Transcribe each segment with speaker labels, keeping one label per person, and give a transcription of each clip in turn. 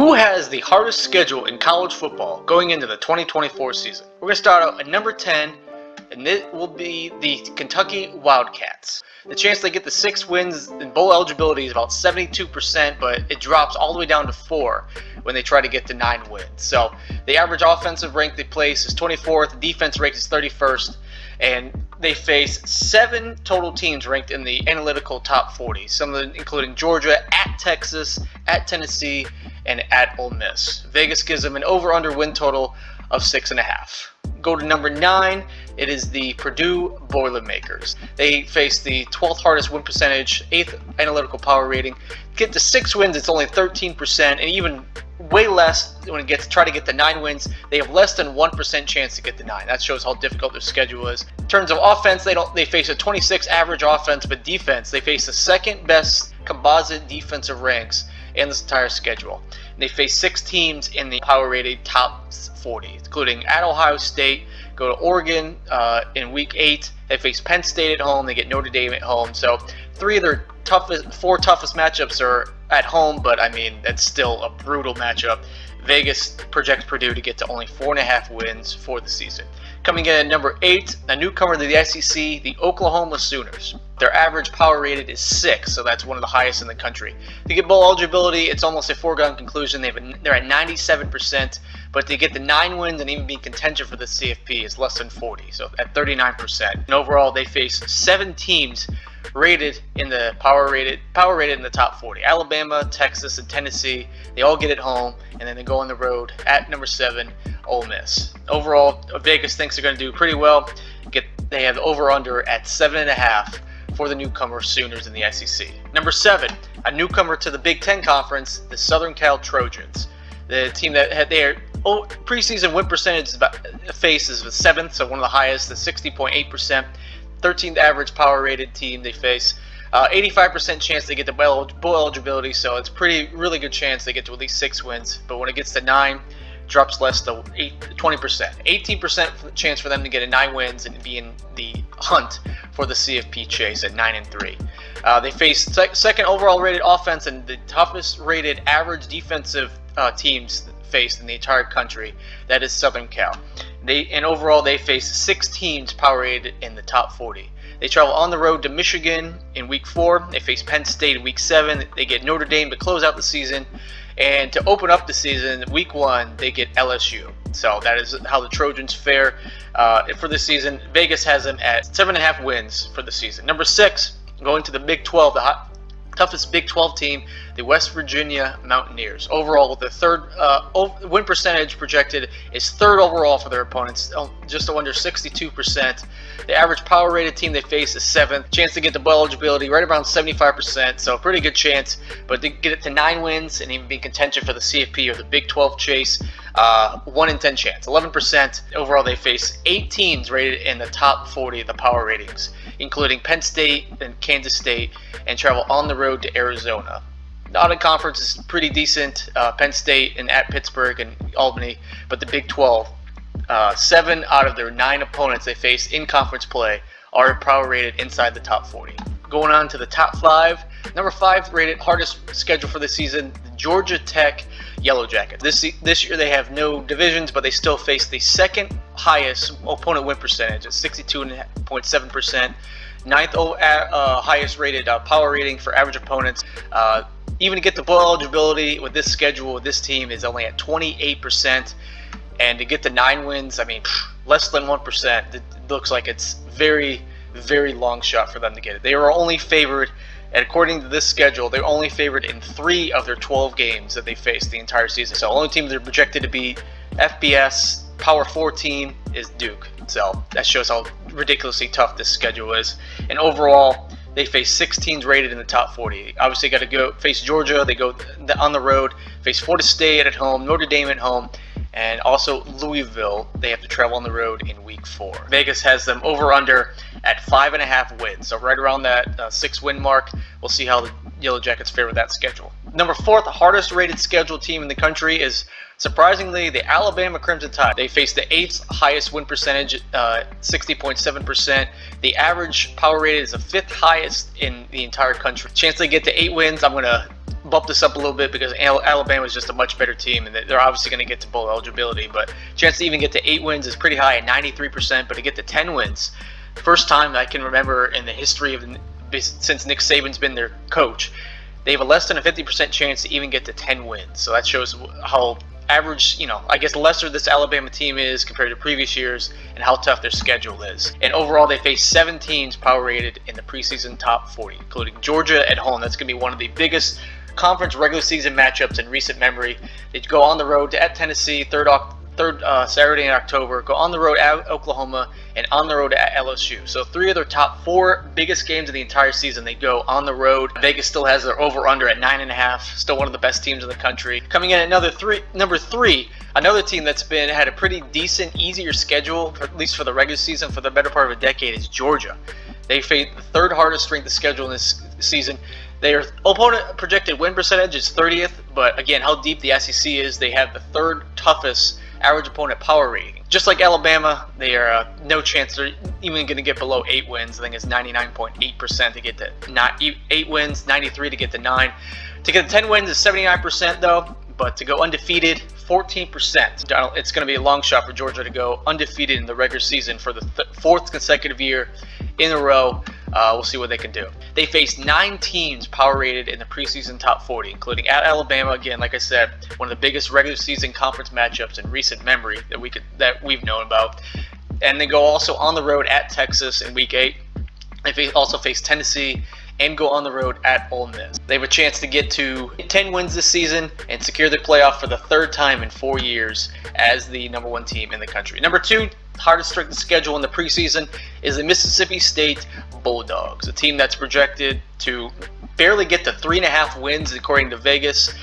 Speaker 1: Who has the hardest schedule in college football going into the 2024 season? We're going to start out at number 10, and it will be the Kentucky Wildcats. The chance they get the 6 wins in bowl eligibility is about 72%, but it drops all the way down to 4 when they try to get to 9 wins. So the average offensive rank they place is 24th, the defense rank is 31st, and they face 7 total teams ranked in the analytical top 40, some of them including Georgia, at Texas, at Tennessee, and at Ole Miss. Vegas gives them an over-under win total of 6.5. Go to number 9, it is the Purdue Boilermakers. They face the 12th hardest win percentage, 8th analytical power rating. Get to 6 wins, it's only 13%, and even way less when it gets try to get to 9 wins. They have less than 1% chance to get to 9. That shows how difficult their schedule is. In terms of offense, they face a 26 average offense, but defense, they face the second best composite defensive ranks in this entire schedule. And they face 6 teams in the power rated top 40, including at Ohio State, go to Oregon in week 8. They face Penn State at home. They get Notre Dame at home. So 3 of their 4 toughest matchups are at home, but I mean, that's still a brutal matchup. Vegas projects Purdue to get to only 4.5 wins for the season. Coming in at number 8, a newcomer to the SEC, the Oklahoma Sooners. Their average power rated is 6, so that's one of the highest in the country. To get bowl eligibility, it's almost a foregone conclusion. They're at 97%, but to get the 9 wins and even be in contention for the CFP is less than 40, so at 39%. And overall, they face 7 teams rated in the power rated in the top 40. Alabama, Texas, and Tennessee. They all get it home, and then they go on the road at number 7, Ole Miss. Overall, Vegas thinks they're going to do pretty well. They have over/under at 7.5 for the newcomer Sooners in the SEC. Number 7, a newcomer to the Big Ten Conference, the Southern Cal Trojans. The team that had their preseason win percentage faces the 7th, so one of the highest, the 60.8%. 13th average power rated team they face. 85% chance they get to bowl eligibility, so it's really good chance they get to at least 6 wins. But when it gets to 9, drops less to 20%. 18% chance for them to get a 9 wins and be in the hunt for the CFP chase at 9-3. They face second overall rated offense and the toughest rated average defensive teams faced in the entire country. That is Southern Cal. Overall they face 6 teams power rated in the top 40. They travel on the road to Michigan in week 4. They face Penn State in week 7. They get Notre Dame to close out the season. And to open up the season, week 1, they get LSU. So that is how the Trojans fare for the season. Vegas has them at 7.5 wins for the season. Number 6, going to the Big 12, the toughest Big 12 team, the West Virginia Mountaineers. Overall, the third win percentage projected is 3rd overall for their opponents, just under 62%. The average power rated team they face is 7th. Chance to get to bowl eligibility right around 75%, so a pretty good chance. But to get it to 9 wins and even be in contention for the CFP or the Big 12 chase, 1 in 10 chance, 11%. Overall, they face 8 teams rated in the top 40 of the power ratings, including Penn State and Kansas State, and travel on the road to Arizona. The out-of-conference is pretty decent, Penn State and at Pittsburgh and Albany, but the Big 12, 7 out of their 9 opponents they face in conference play are power rated inside the top 40. Going on to the top 5, number 5 rated hardest schedule for the season, the Georgia Tech Yellow Jackets. This year they have no divisions, but they still face the 2nd highest opponent win percentage at 62.7%. 9th highest rated power rating for average opponents. Even to get the bowl eligibility with this schedule, with this team, is only at 28%. And to get the 9 wins, I mean, less than 1%. It looks like it's very, very long shot for them to get it. They are only favored, and according to this schedule, they're only favored in 3 of their 12 games that they faced the entire season. So the only team they're projected to beat, FBS, Power 4 team, is Duke. So that shows how ridiculously tough this schedule is. And overall, they face 6 teams rated in the top 40. Obviously, got to go face Georgia. They go on the road, face Florida State at home, Notre Dame at home, and also Louisville. They have to travel on the road in week 4. Vegas has them over/under at 5.5 wins. So right around that 6-win mark. We'll see how the Yellow Jackets fare with that schedule. Number 4, the hardest rated scheduled team in the country is, surprisingly, the Alabama Crimson Tide. They face the 8th highest win percentage, 60.7%. The average power rated is the 5th highest in the entire country. Chance they get to 8 wins, I'm going to bump this up a little bit because Alabama is just a much better team, and they're obviously going to get to bowl eligibility. But chance to even get to 8 wins is pretty high at 93%. But to get to 10 wins, first time I can remember in the history of since Nick Saban's been their coach, they have a less than a 50% chance to even get to 10 wins. So that shows how average, I guess lesser this Alabama team is compared to previous years and how tough their schedule is. And overall, they face 7 teams power rated in the preseason top 40, including Georgia at home. That's going to be one of the biggest conference regular season matchups in recent memory. They go on the road at Tennessee, third Saturday in October, go on the road at Oklahoma, and on the road at LSU. So 3 of their top 4 biggest games of the entire season, they go on the road. Vegas still has their over-under at 9.5, still one of the best teams in the country. Coming in at number 3, another team that's had a pretty decent, easier schedule, at least for the regular season, for the better part of a decade, is Georgia. They face the 3rd hardest strength of schedule in this season. Their opponent projected win percentage is 30th, but again, how deep the SEC is, they have the 3rd toughest average opponent power rating. Just like Alabama, they are no chance they're even going to get below 8 wins. I think it's 99.8% to get to 8 wins, 93 to get to 9. To get to 10 wins is 79% though, but to go undefeated, 14%. It's going to be a long shot for Georgia to go undefeated in the regular season for the 4th consecutive year in a row. We'll see what they can do. They faced 9 teams power rated in the preseason top 40, including at Alabama. Again, like I said, one of the biggest regular season conference matchups in recent memory that we've known about. And they go also on the road at Texas in Week 8. They also face Tennessee and go on the road at Ole Miss. They have a chance to get to 10 wins this season and secure the playoff for the 3rd time in 4 years as the number 1 team in the country. Number 2, hardest strength of schedule in the preseason is the Mississippi State Bulldogs, a team that's projected to barely get to 3.5 wins according to Vegas.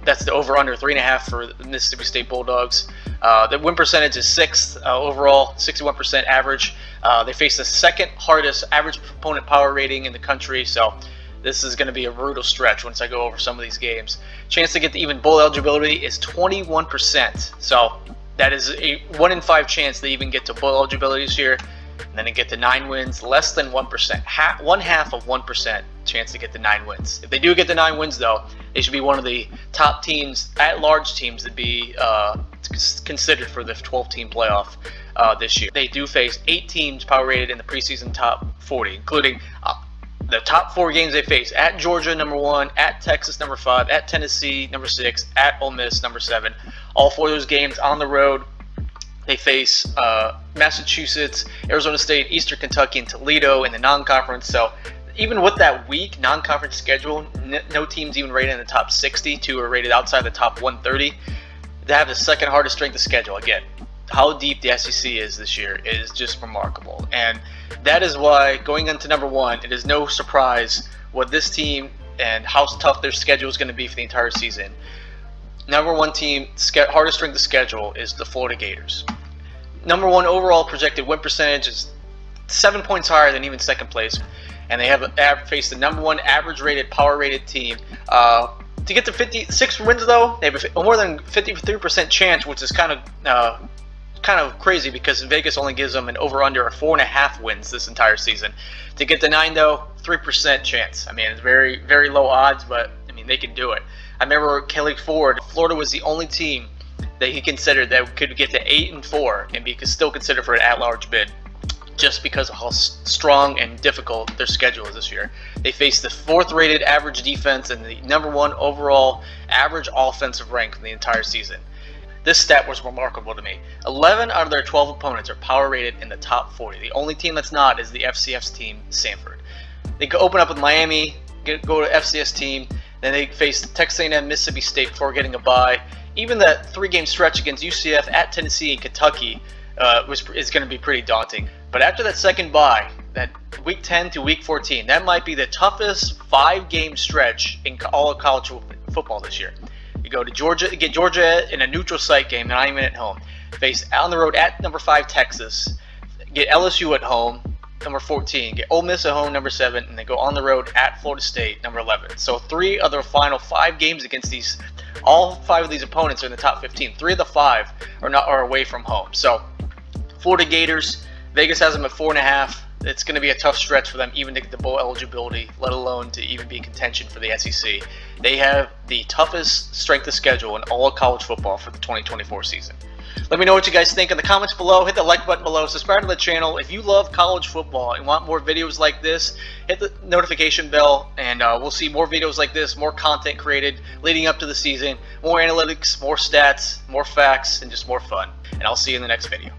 Speaker 1: That's the over-under 3.5 for the Mississippi State Bulldogs. The win percentage is 6th overall, 61% average. They face the 2nd hardest average opponent power rating in the country, so this is going to be a brutal stretch once I go over some of these games. Chance to get to even bowl eligibility is 21%, so that is a 1 in 5 chance they even get to bowl eligibility this year. And then to get to 9 wins, less than 1%, 1/2 of 1% chance to get to 9 wins. If they do get to 9 wins, though, they should be one of the top teams, at-large teams, to be considered for the 12-team playoff this year. They do face 8 teams power rated in the preseason top 40, including the top 4 games they face: at Georgia, number 1, at Texas, number 5, at Tennessee, number 6, at Ole Miss, number 7. All 4 of those games on the road. They face Massachusetts, Arizona State, Eastern Kentucky, and Toledo in the non-conference. So even with that weak non-conference schedule, no teams even rated in the top 60. 2 are rated outside the top 130. They have the 2nd hardest strength of schedule. Again, how deep the SEC is this year is just remarkable. And that is why, going into number 1, it is no surprise what this team and how tough their schedule is going to be for the entire season. Number 1 team, hardest strength of schedule, is the Florida Gators. Number 1 overall projected win percentage is 7 points higher than even 2nd place. And they have faced the number 1 average rated, power rated team. To get to 56 wins, though, they have a more than 53% chance, which is kind of crazy because Vegas only gives them an over-under of 4.5 wins this entire season. To get to 9, though, 3% chance. I mean, it's very, very low odds, but I mean, they can do it. I remember Kelly Ford, Florida was the only team that he considered that could get to 8-4 and be still considered for an at-large bid, just because of how strong and difficult their schedule is this year. They face the 4th rated average defense and the number 1 overall average offensive rank in the entire season. This stat was remarkable to me. 11 out of their 12 opponents are power rated in the top 40. The only team that's not is the FCS team, Samford. They go open up with Miami, go to FCS team, then they face Texas A&M, Mississippi State before getting a bye. Even that 3-game stretch against UCF, at Tennessee, and Kentucky is going to be pretty daunting. But after that 2nd bye, that Week 10 to Week 14, that might be the toughest 5-game stretch in all of college football this year. You go to Georgia, get Georgia in a neutral site game, not even at home. Face on the road at number 5 Texas. Get LSU at home, number 14. Get Ole Miss at home, number 7, and then go on the road at Florida State, number 11. So 3 of the final 5 games against these, all 5 of these opponents are in the top 15. 3 of the 5 are away from home. So Florida Gators, Vegas has them at 4.5. it's going to be a tough stretch for them even to get the bowl eligibility, let alone to even be in contention for the SEC. They have the toughest strength of schedule in all of college football for the 2024 season. Let me know what you guys think in the comments below. Hit the like button below. Subscribe to the channel. If you love college football and want more videos like this, hit the notification bell, and we'll see more videos like this, more content created leading up to the season, more analytics, more stats, more facts, and just more fun. And I'll see you in the next video.